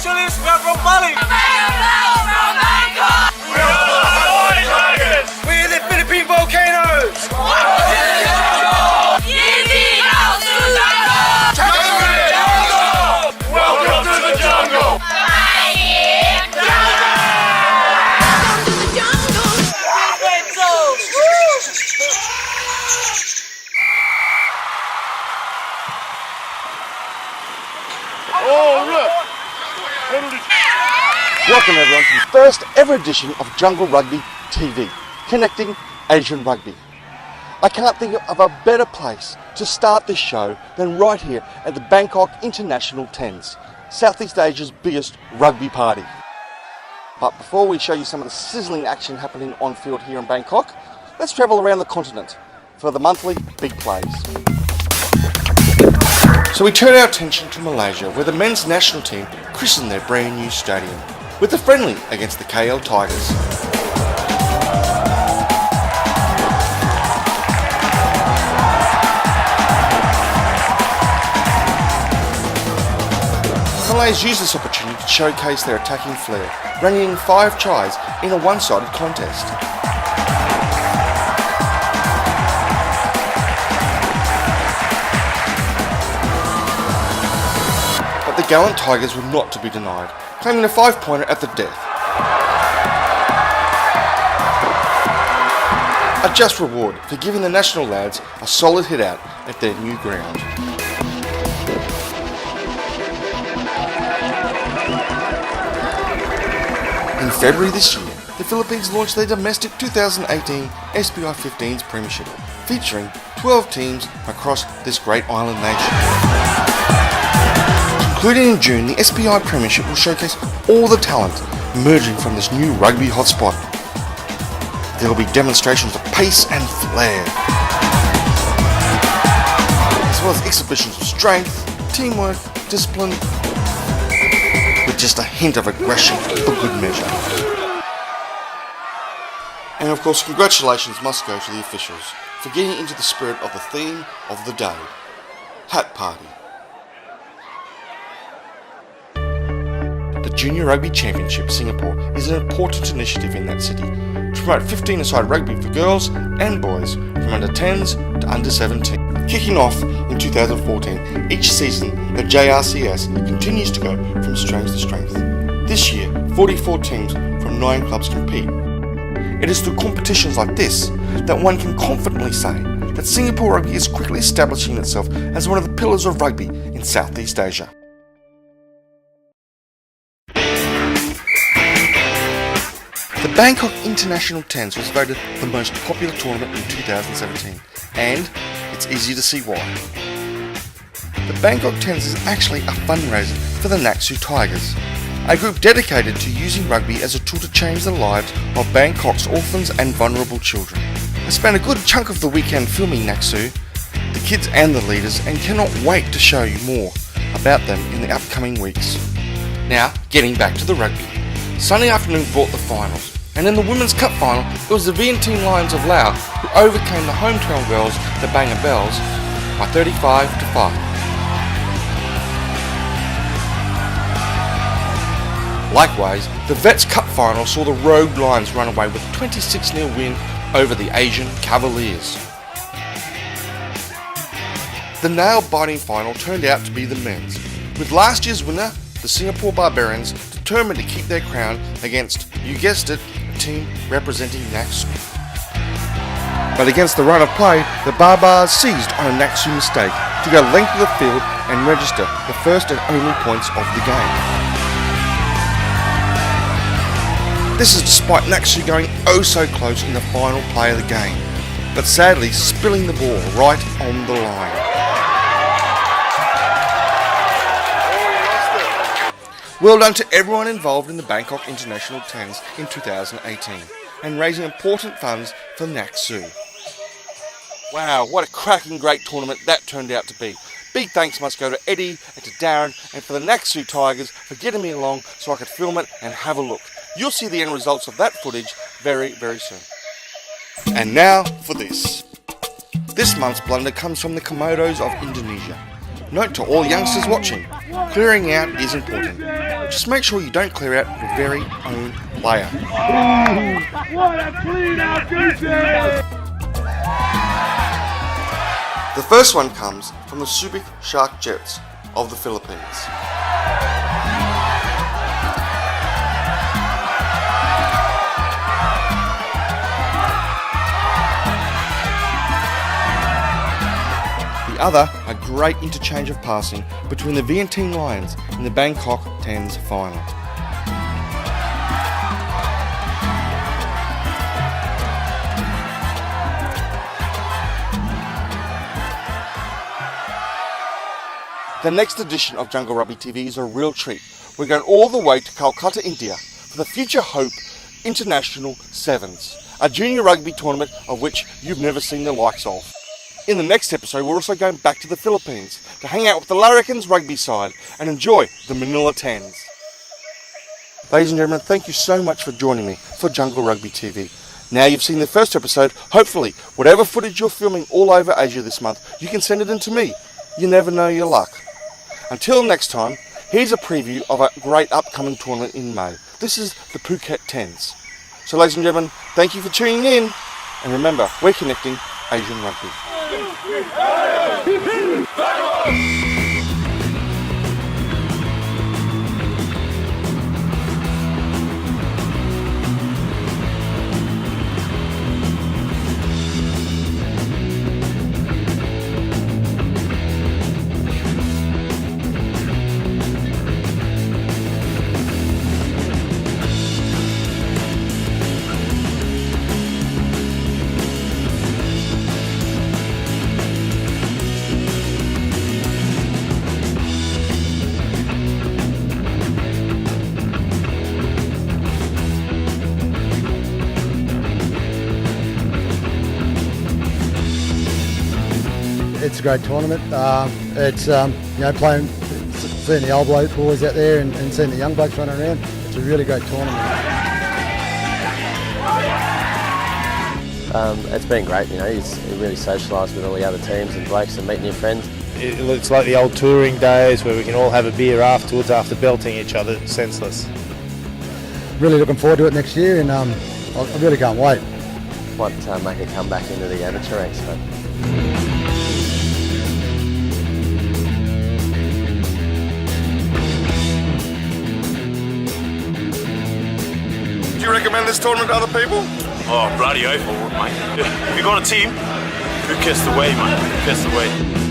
Congratulations, we are from Bali. From Bangkok. We are the Hawaii Tigers. We're the Philippine volcanoes. Welcome to the jungle. Welcome everyone to the first ever edition of Jungle Rugby TV, connecting Asian Rugby. I can't think of a better place to start this show than right here at the Bangkok International 10s, Southeast Asia's biggest rugby party. But before we show you some of the sizzling action happening on field here in Bangkok, let's travel around the continent for the monthly big plays. So we turn our attention to Malaysia, where the men's national team christened their brand new stadium with a friendly against the KL Tigers. Malays used this opportunity to showcase their attacking flair, bringing in 5 tries in a one-sided contest. But the gallant Tigers were not to be denied, claiming a 5-pointer at the death. A just reward for giving the national lads a solid hit out at their new ground. In February this year, the Philippines launched their domestic 2018 SPI 15s Premiership, featuring 12 teams across this great island nation. Concluding in June, the SPI Premiership will showcase all the talent emerging from this new rugby hotspot. There will be demonstrations of pace and flair, as well as exhibitions of strength, teamwork, discipline, with just a hint of aggression for good measure. And of course, congratulations must go to the officials for getting into the spirit of the theme of the day, Hat Party. The Junior Rugby Championship Singapore is an important initiative in that city to promote 15-a-side rugby for girls and boys from under 10s to under 17. Kicking off in 2014, each season the JRCS continues to go from strength to strength. This year, 44 teams from 9 clubs compete. It is through competitions like this that one can confidently say that Singapore rugby is quickly establishing itself as one of the pillars of rugby in Southeast Asia. The Bangkok International 10s was voted the most popular tournament in 2017, and it's easy to see why. The Bangkok 10s is actually a fundraiser for the Naksu Tigers, a group dedicated to using rugby as a tool to change the lives of Bangkok's orphans and vulnerable children. I spent a good chunk of the weekend filming Naksu, the kids and the leaders, and cannot wait to show you more about them in the upcoming weeks. Now, getting back to the rugby. Sunday afternoon brought the finals, and in the Women's Cup final, it was the Vientiane Lions of Laos who overcame the hometown girls, the Bangor Bells, by 35-5. Likewise, the Vets Cup final saw the Rogue Lions run away with a 26-0 win over the Asian Cavaliers. The nail-biting final turned out to be the men's, with last year's winner, the Singapore Barbarians, determined to keep their crown against, you guessed it, a team representing Naksu. But against the run of play, the Barbars seized on a Naksu mistake to go length of the field and register the first and only points of the game. This is despite Naksu going oh so close in the final play of the game, but sadly spilling the ball right on the line. Well done to everyone involved in the Bangkok International 10s in 2018 and raising important funds for Naksu. Wow, what a cracking great tournament that turned out to be. Big thanks must go to Eddie and to Darren and for the Naksu Tigers for getting me along so I could film it and have a look. You'll see the end results of that footage very, very soon. And now for this. This month's blunder comes from the Komodos of Indonesia. Note to all youngsters watching, clearing out is important. just make sure you don't clear out your very own player. What a clean out, Goosey! The first one comes from the Subic Shark Jets of the Philippines. The other, a great interchange of passing between the Vientiane Lions in the Bangkok 10s final. The next edition of Jungle Rugby TV is a real treat. We're going all the way to Calcutta, India for the Future Hope International Sevens, a junior rugby tournament of which you've never seen the likes of. In the next episode, we're also going back to the Philippines to hang out with the Larrikins rugby side and enjoy the Manila 10s. Ladies and gentlemen, thank you so much for joining me for Jungle Rugby TV. Now you've seen the first episode, hopefully, whatever footage you're filming all over Asia this month, you can send it in to me. You never know your luck. Until next time, here's a preview of a great upcoming tournament in May. This is the Phuket 10s. So ladies and gentlemen, thank you for tuning in. And remember, we're connecting Asian Rugby. It's a great tournament. It's playing, seeing the old boys out there and seeing the young blokes running around. It's a really great tournament. It's been great. You really socialise with all the other teams and blokes and meet new friends. It looks like the old touring days where we can all have a beer afterwards after belting each other senseless. Really looking forward to it next year, and I really can't wait. Might make a comeback into the amateur ranks, but. Do you recommend this tournament to other people? Oh, bloody oath I would, mate. If you got a team, who gets the way, mate? Who gets the way?